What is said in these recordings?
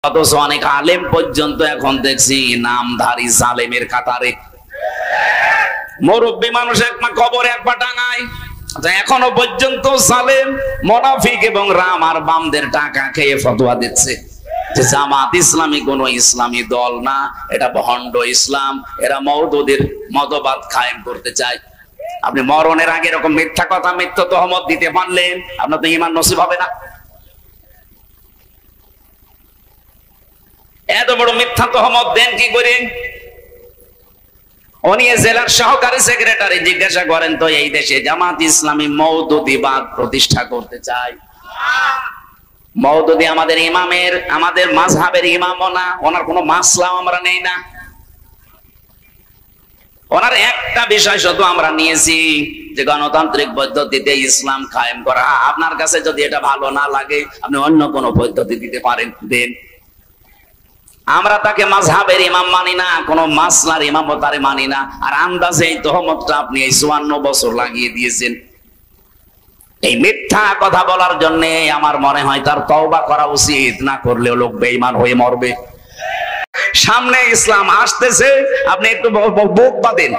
অথচ অনেক আলেম পর্যন্ত এখন দেখছি নামধারী জালেমের কাতারে। মুরব্বী মানুষ একবার কবরে একবার টাঙায়, এখনো পর্যন্ত জালেম মুনাফিক এবং রাম আর বামদের টাকা খেয়ে ফতোয়া দিচ্ছে যে জামাত ইসলামী কোন ইসলামী দল না, এটা ভণ্ড ইসলাম, এরা মওদুদের মতবাদ কায়েম করতে চায়। আপনি মরণের আগে এরকম মিথ্যা কথা, মিথ্যা তহমত দিতে পারলেন, আপনার তো ঈমান নসিব হবে না। এত বড় মিথ্যা তহমত দেন কি করে? উনি জেলার সহকারী সেক্রেটারি, জিজ্ঞাসা করেন তো এই দেশে জামাত ইসলামী মওদুদিবাদ প্রতিষ্ঠা করতে চায়। মওদুদি আমাদের ইমামের, আমাদের মাযহাবের ইমামও না, ওনার কোনো মাসলাও আমরা নেই না। ওনার একটা বিষয় শুধু আমরা নিয়েছি যে গণতান্ত্রিক পদ্ধতিতে ইসলাম কায়েম করা। আপনার কাছে যদি এটা ভালো না লাগে, আপনি অন্য কোন পদ্ধতি দিতে পারেন, দেন। আমরা তাকে মাযহাবের ইমাম মানি না, কোন মাসলার ইমামও তারে মানি না। আর আন্দাজে এই তহমতটা আপনি এই 54 বছর লাগিয়ে দিয়েছেন। এই মিথ্যা কথা বলার জন্য আমার মনে হয় তার তওবা করা উচিত, না করলেও লোক বেঈমান হয়ে মরবে। সামনে ইসলাম আসতেছে, আপনি একটু বুক বাঁধেন,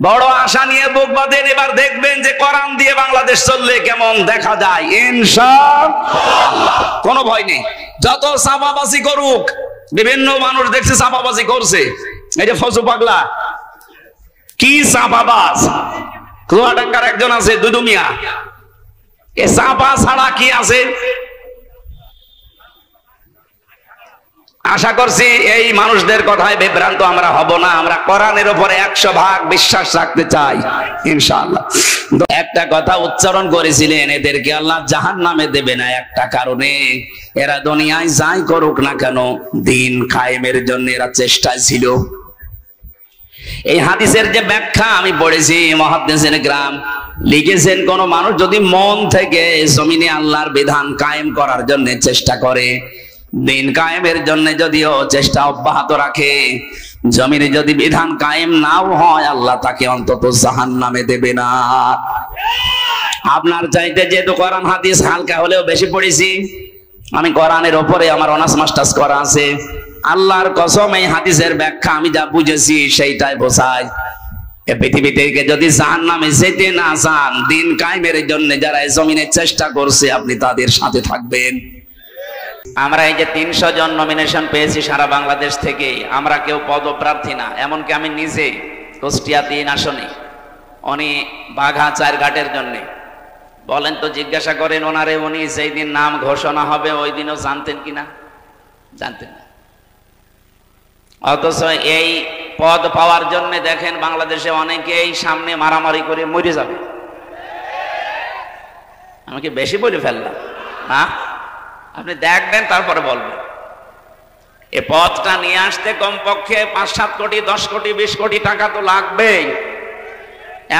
বড় আশা নিয়ে বুক বাঁধেন। এবার দেখবেন যে কোরআন দিয়ে বাংলাদেশ চললে কেমন দেখা যায়, ইনশাআল্লাহ। কোনো ভয় নেই, যত চাপাবাজি করুক। বিভিন্ন মানুষ দেখছে চাপাবাজি করছে, এই যে ফজু পাগলা কি চাপাবাজ, কুয়াডাঙ্গার একজন আছে দুদু মিয়া, এ চাপা ছাড়া কি আছে? আশা করছি এই মানুষদের কথায় বিভ্রান্ত আমরা হব না। আমরা কোরআনের উপরে 100% বিশ্বাস রাখতে চাই, ইনশাআল্লাহ। একটা কথা উচ্চারণ করেছিলেন, এদেরকে আল্লাহ জাহান্নামে দেবে না একটা কারণে, এরা দুনিয়ায় যাই করুক না কেন দিন কায়েমের জন্য এরা চেষ্টায় ছিল। এই হাদিসের যে ব্যাখ্যা আমি পড়েছি, মুহাদ্দিসিন কিরাম লিখেছেন, কোন মানুষ যদি মন থেকে জমিনে আল্লাহর বিধান কায়েম করার জন্য চেষ্টা করে, দিন কায়েমের জন্য যদিও চেষ্টা অব্যাহত রাখে, জমিনে যদি বিধান কায়েম নাও হয়, আল্লাহ তাকে অন্তত জাহান্নামে দেবে না। আপনার চাইতে যেহেতু কোরআন হাদিস হালকা হলেও বেশি পড়েছি, আমি কোরআনের উপরে আমার অনার্স মাস্টার্স করা আছে, আল্লাহর কসম এই হাদিসের ব্যাখ্যা আমি যা বুঝেছি সেইটাই বোঝায়। এই পৃথিবী থেকে যদি জাহান্নামে যেতে না চান, দিন কায়েমের জন্য যারা এই জমিনে চেষ্টা করছে, আপনি তাদের সাথে থাকবেন। আমরা এই যে 300 জন নমিনেশন পেয়েছি সারা বাংলাদেশ থেকে, আমরা কেউ পদপ্রার্থী না। এমনকি আমি নিজে কুষ্টিয়া 3 আসনে, উনি বাঘা 4 ঘাটের জন্য। বলেন তো, জিজ্ঞাসা করেন ওনারে, উনি যেই দিন নাম ঘোষণা হবে ওই দিনও জানতেন কিনা? জানতেন না। অথচ এই পদ পাওয়ার জন্য দেখেন বাংলাদেশে অনেকেই সামনে মারামারি করে মরে যাবে। আমাকে বেশি বলে ফেললাম না? আপনি দেখবেন তারপরে বলবেন। এই পদটা নিয়ে আসতে কমপক্ষে 5-7 কোটি, 10 কোটি, 20 কোটি টাকা তো লাগবেই।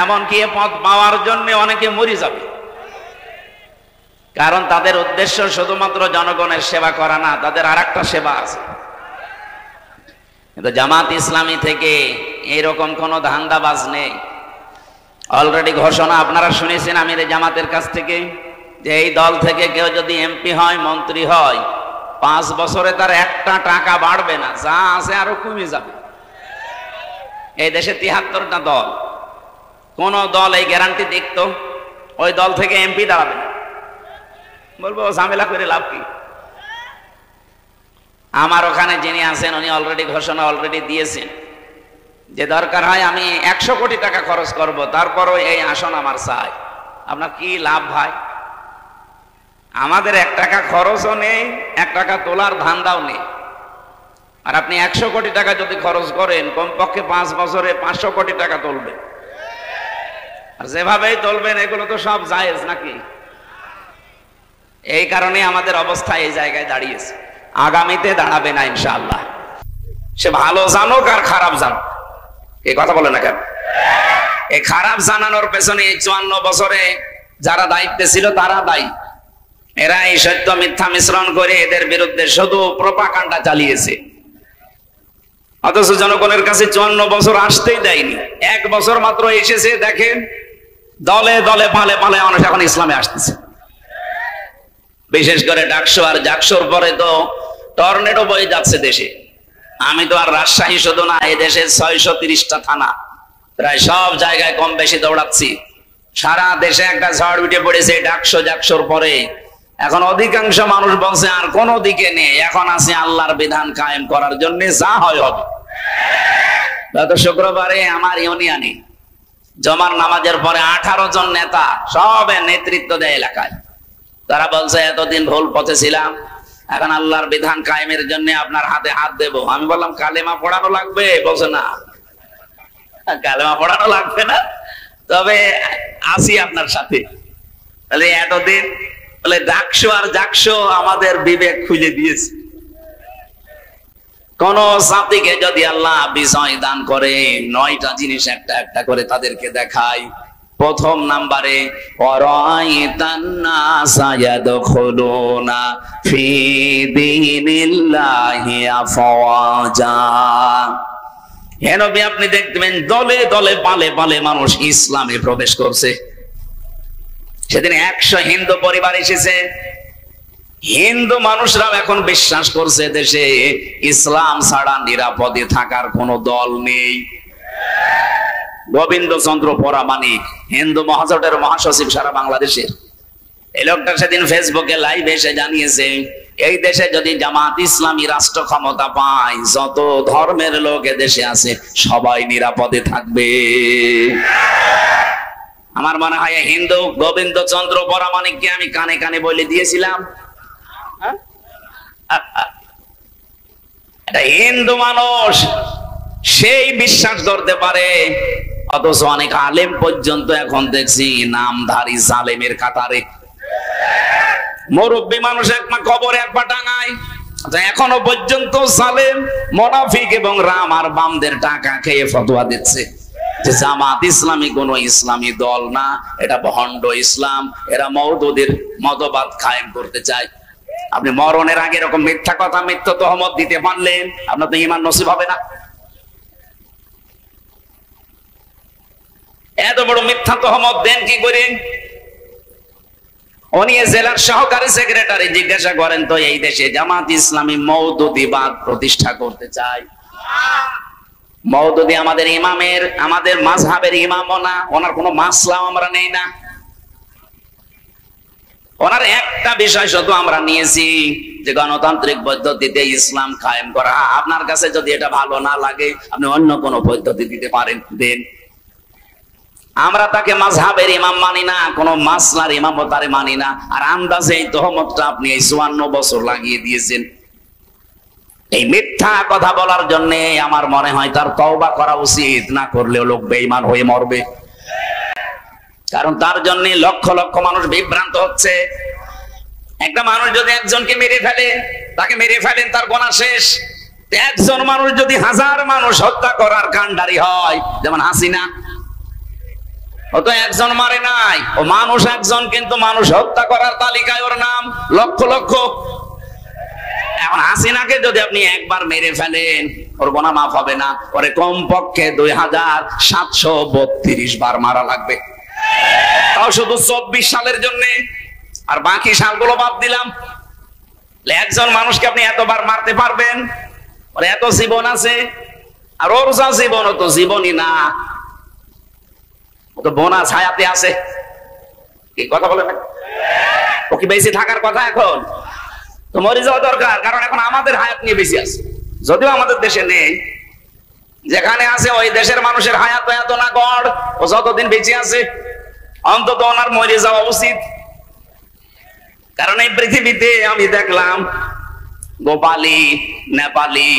এমনকি এই পদ পাওয়ার জন্য অনেকে মরে যাবে, কারণ তাদের উদ্দেশ্য শুধুমাত্র জনগণের সেবা করা না, তাদের আরেকটা সেবা আছে। কিন্তু জামাত ইসলামী থেকে এইরকম কোন ধান্দাবাজ নেই। অলরেডি ঘোষণা আপনারা শুনেছেন আমির জামাতের কাছ থেকে, যে এই দল থেকে কেউ যদি এমপি হয়, মন্ত্রী হয়, 5 বছরে তার একটা টাকা বাড়বে না, যা আছে আরো কমে যাবে। এই দেশে 73টা দল, কোন দল এই গ্যারান্টি দেখতো ওই দল থেকে এমপি দাঁড়াবে না? বলবো ঝামেলা করে লাভ কি? আমার ওখানে যিনি আছেন উনি অলরেডি ঘোষণা অলরেডি দিয়েছেন যে দরকার হয় আমি 100 কোটি টাকা খরচ করব, তারপরও এই আসন আমার চাই। আপনার কি লাভ ভাই? আমাদের 1 টাকা খরচও নেই, 1 টাকা তোলার ধান্দাও নেই। আর আপনি 100 কোটি টাকা যদি খরচ করেন, কমপক্ষে 5 বছরে 500 কোটি টাকা তুলবেন। আর যেভাবেই তুলবেন এগুলো তো সব জায়েজ নাকি? এই কারণে আমাদের অবস্থা এই জায়গায় দাঁড়িয়েছে। আগামীতে দাঁড়াবে না ইনশাআল্লাহ। সে ভালো জানুক আর খারাপ জানুক, এই কথা বলে না কেন? এই খারাপ জানানোর পেছনে 54 বছরে যারা দায়িত্বে ছিল তারা দায়ী। এরা এই সত্য মিথ্যা মিশ্রণ করে এদের বিরুদ্ধে শুধু প্রোপাগান্ডা চালিয়েছে। অথচ জনগণের কাছে 54 বছর আসতেই দেয়নি। 1 বছর মাত্র এসেছে, দেখেন দলে দলে পালে পালে মানুষ এখন ইসলামে আসতেছে। বিশেষ করে ডাকসু আর জাকসুর পরে তো টর্নেডো বয়ে যাচ্ছে দেশে। আমি তো আর রাজশাহী শুধু না, এই দেশে 630টা থানা, প্রায় সব জায়গায় কম বেশি দৌড়াচ্ছি। সারা দেশে একটা ঝড় উঠে পড়েছে ডাকশোর পরে। এখন অধিকাংশ মানুষ বলছে আর কোন দিকে নেই, এখন আছে আল্লাহর বিধান কায়েম করার জন্য, যা হয় হবে। গত শুক্রবারে আমার ইউনিয়নে জমার নামাজের পরে 18 জন নেতা সব নেতৃত্ব দেয় এলাকায়। তারা বলছে এতদিন ভুল পথে ছিলাম, এখন আল্লাহর বিধান কায়েমের জন্য আপনার হাতে হাত দেব। আমি বললাম কালেমা পড়ানো লাগবে? বলছে না, কালেমা পড়ানো লাগবে না, তবে আসি আপনার সাথে। তাহলে এতদিন বলে ডাকশো আর জাকশো আমাদের বিবেক খুলে দিয়েছে। কোন জাতিকে যদি আল্লাহ বিজয় দান করে 9টা জিনিস একটা একটা করে তাদেরকে দেখায়। প্রথম নাম্বারে ওয়ারাইতান নাসা ইয়াদখুলুনা ফি দীনিল্লাহি আফওয়াজা। হে নবী, আপনি দেখবেন দলে দলে পালে পালে মানুষ ইসলামে প্রবেশ করছে। সেদিন 100 হিন্দু পরিবার এসেছে। হিন্দু মানুষরাও এখন বিশ্বাস করছে দেশে ইসলাম ছাড়া নিরাপদে থাকার কোন দল নেই। গোবিন্দচন্দ্র পরামানিক, হিন্দু মহাজোটের মহাসচিব সারা বাংলাদেশের, এই লোকটা সেদিন ফেসবুকে লাইভ এসে জানিয়েছে এই দেশে যদি জামাত ইসলামী রাষ্ট্র ক্ষমতা পায়, যত ধর্মের লোক দেশে আছে সবাই নিরাপদে থাকবে। আমার মনে হয় হিন্দু গোবিন্দচন্দ্র পরামানিককে আমি কানে কানে বলে দিয়েছিলাম। এটা হিন্দু মানুষ, সেই বিশ্বাস করতে পারে, অথচ অনেক আলেম পর্যন্ত এখন দেখছি নামধারী জালেমের কাতারে। মুরব্বী মানুষ একমা কবরে একবার টাঙায়, এখনো পর্যন্ত জালেম, মুনাফিক এবং রাম আর বামদের টাকা খেয়ে ফতোয়া দিচ্ছে যে জামাত ইসলামী কোন ইসলামী দল না, এটা ভণ্ড ইসলাম, এরা মওদুদের মতবাদ কায়েম করতে চায়। আপনি মরণের আগে এরকম মিথ্যা কথা, মিথ্যা তহমত দিতে পারলেন, আপনার তো ঈমান নসিব হবে না। এত বড় মিথ্যা তহমত দেন কি করে? উনি জেলার সহকারী সেক্রেটারি, জিজ্ঞাসা করেন তো এই দেশে জামাত ইসলামী মওদুদিবাদ প্রতিষ্ঠা করতে চায়। মওদুদি আমাদের ইমামের, আমাদের মাযহাবের ইমামও না, ওনার কোনো মাসলাও আমরা নেই না। ওনার একটা বিষয় শুধু আমরা নিয়েছি যে গণতান্ত্রিক পদ্ধতিতে ইসলাম কায়েম করা। আপনার কাছে যদি এটা ভালো না লাগে, আপনি অন্য কোন পদ্ধতি দিতে পারেন, দেন। আমরা তাকে মাযহাবের ইমাম মানি না, কোন মাসলার ইমামতারে মানি না। আর আন্দাজে এই তহমতটা আপনি এই 54 বছর লাগিয়ে দিয়েছেন। এই মিথ্যা কথা বলার জন্য আমার মনে হয় তার তওবা করা উচিত, না করলেও লোক বেঈমান হয়ে মরবে। কারণ তার জন্য লক্ষ লক্ষ মানুষ বিভ্রান্ত হচ্ছে। একটা মানুষ যদি একজনকে মেরে ফেলে, তাকে মেরে ফেলেন, তার গুনাহ শেষ। একজন মানুষ যদি 1000 মানুষ হত্যা করার কাণ্ডারি হয়, যেমন হাসিনা, ও তো একজন মারে নাই, ও মানুষ একজন, কিন্তু মানুষ হত্যা করার তালিকায় ওর নাম লক্ষ লক্ষ। এখন হাসিনাকে যদি আপনি একবার মেরে ফেলেন, ওর গুনাহ মাফ হবে না, ওরে কমপক্ষে 2732 বার মারা লাগবে, তাও শুধু 24 সালের জন্য। আর বাকি সালগুলো বাদ দিলাম। একজন মানুষকে আপনি এতবার মারতে পারবেন? ওর এত জীবন আছে, আর ওর যা জীবন, ও তো জীবনই না, ও তো বোনাস হায়াতে আছে। কি কথা বলেন? ও কি বেশি থাকার কথা? এখন তো মরে যাওয়া দরকার, কারণ এখন আমাদের হায়াত নিয়ে বেশি আছে, যদিও আমাদের দেশে নেই। যেখানে আছে ওই দেশের মানুষের হায়াত এত না গড়, ও যতদিন বেঁচে আছে অন্তত ওনার মরে যাওয়া উচিত। কারণ এই পৃথিবীতে আমি দেখলাম গোপালী, নেপালি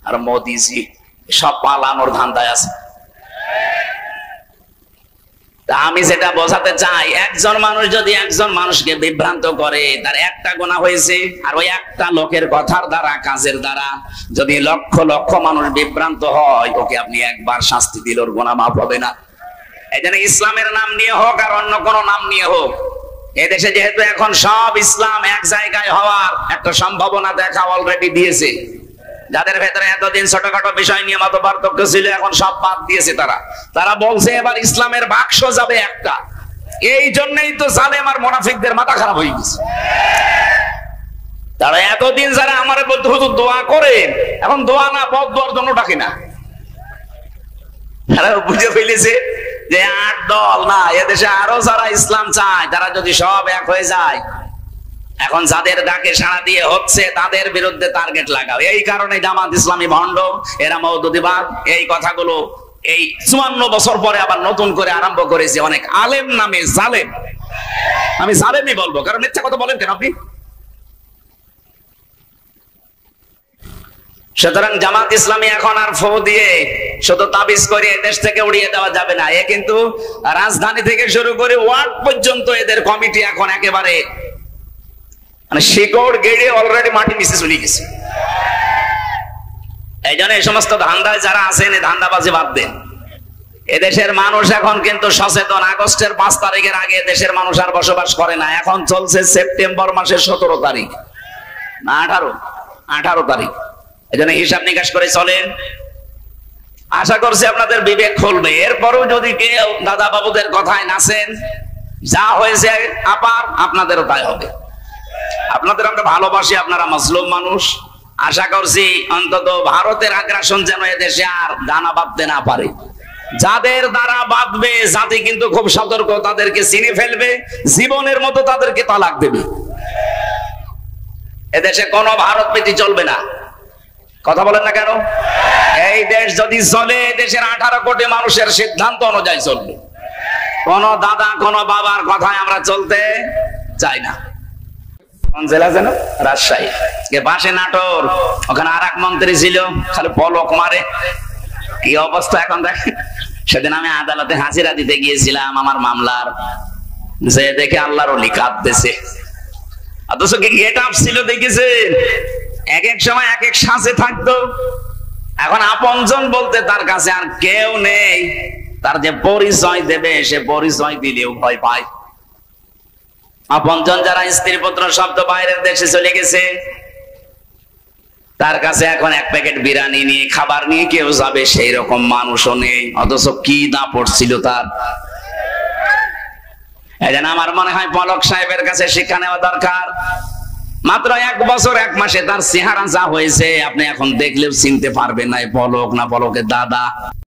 আর মোদিজি সব পালানোর ধান্দায় আছে। আমি যেটা বোঝাতে চাই, একজন মানুষ যদি একজন মানুষকে বিভ্রান্ত করে, তার একটা গুনাহ হয়েছে। আর ওই একটা লোকের কথার দ্বারা, কাজের দ্বারা যদি লক্ষ লক্ষ মানুষ বিভ্রান্ত হয়, ওকে আপনি একবার শাস্তি দিলে ওর গুনাহ মাফ হবে না। এই জন্য ইসলামের নাম নিয়ে হোক আর অন্য কোন নাম নিয়ে হোক, এদেশে যেহেতু এখন সব ইসলাম এক জায়গায় হওয়ার একটা সম্ভাবনা দেখা অলরেডি দিয়েছে। যাদের ভেতরে এতদিন ছোটখাটো বিষয় নিয়ে মত পার্থক্য ছিল, এখন সব বাদ দিয়েছে। তারা বলছে এবার ইসলামের বাক্স যাবে একটা। এই জন্যই তো জালেম আর মুনাফিকদের মাথা খারাপ হয়ে গেছে। তারা এতদিন যারা আমার বলতে হুজুর দোয়া করেন, এখন দোয়া না বদ দোয়ার জন্য ডাকি না। তারা বুঝে ফেলেছে যে 8 দল না, এদেশে আরো যারা ইসলাম চায় তারা যদি সব এক হয়ে যায়, এখন যাদের ডাকে সাড়া দিয়ে হচ্ছে তাদের বিরুদ্ধে টার্গেট লাগাও। এই কারণে জামাত ইসলামী ভণ্ড, এরা মওদুদিবাদ, এই কথাগুলো এই 54 বছর পরে আবার নতুন করে আরম্ভ করেছে অনেক আলেম নামে জালেম। আমি জালেমই বলবো, কারণ মিথ্যা কথা বলেন কেন আপনি? সুতরাং জামাত ইসলামী এখন আর ফো দিয়ে শুধু তাবিজ করে দেশ থেকে উড়িয়ে দেওয়া যাবে না। এ কিন্তু রাজধানী থেকে শুরু করে ওয়ার্ড পর্যন্ত এদের কমিটি এখন একেবারে মানে শিকড় গেড়ে অলরেডি মাটি নিচে চলে গেছে। এই জন্য এই সমস্ত ধান্দায় যারা আছেন, এই ধান্দাবাজি বাদ দেন। এদেশের মানুষ এখন কিন্তু সচেতন। আগস্টের 5 তারিখের আগে দেশের মানুষ আর বসবাস করে না। এখন চলছে সেপ্টেম্বর মাসের 17 তারিখ না 18 তারিখ। এই জন্য হিসাব নিকাশ করে চলেন। আশা করছি আপনাদের বিবেক খুলবে। এরপরও যদি কেউ দাদা বাবুদের কথায় নাচেন, যা হয়েছে আপার আপনাদেরও তাই হবে। আপনাদের আমরা ভালোবাসি, আপনারা মুসলিম মানুষ। আশা করছি অন্তত ভারতের আগ্রাসন যেন এদেশে আর দানা বাঁধতে না পারে। যাদের দ্বারা বাঁধবে জাতি কিন্তু খুব সতর্ক, তাদেরকে চিনে ফেলবে, জীবনের মতো তাদেরকে তালাক দেবে। এদেশে কোনো ভারত প্রীতি চলবে না। কথা বলেন না কেন? এই দেশ যদি চলে, দেশের 18 কোটি মানুষের সিদ্ধান্ত অনুযায়ী চলবে। কোন দাদা কোন বাবার কথায় আমরা চলতে চাই না। কোন জেলা যেন? রাজশাহী। পাশে নাটোর, ওখানে আর এক মন্ত্রী ছিল, খালি পলক মারে। কি অবস্থা এখন দেখেন। সেদিন আমি আদালতে হাজিরা দিতে গিয়েছিলাম আমার মামলার, যে দেখে আল্লাহর ওলি কাঁদতেছে। অথচ কি গেট আপ ছিল দেখেছেন? এক এক সময় এক এক সাজে থাকতো। এখন আপনজন বলতে তার কাছে আর কেউ নেই। তার যে পরিচয় দেবে, সে পরিচয় দিলেও ভয় পায়। আপনজন যারা স্ত্রী পুত্র শব্দ বাইরের দেশে চলে গেছে, তার কাছে এখন এক প্যাকেট বিরিয়ানি নিয়ে খাবার নিয়ে কেউ যাবে সেই রকম মানুষও নেই। অথচ কি দাপট ছিল তার। এই জন্য আমার মনে হয় পলক সাহেবের কাছে শিক্ষা নেওয়া দরকার। মাত্র 1 বছর 1 মাসে তার চেহারা যা হয়েছে, আপনি এখন দেখলেও চিনতে পারবেন না পলক না পলকের দাদা।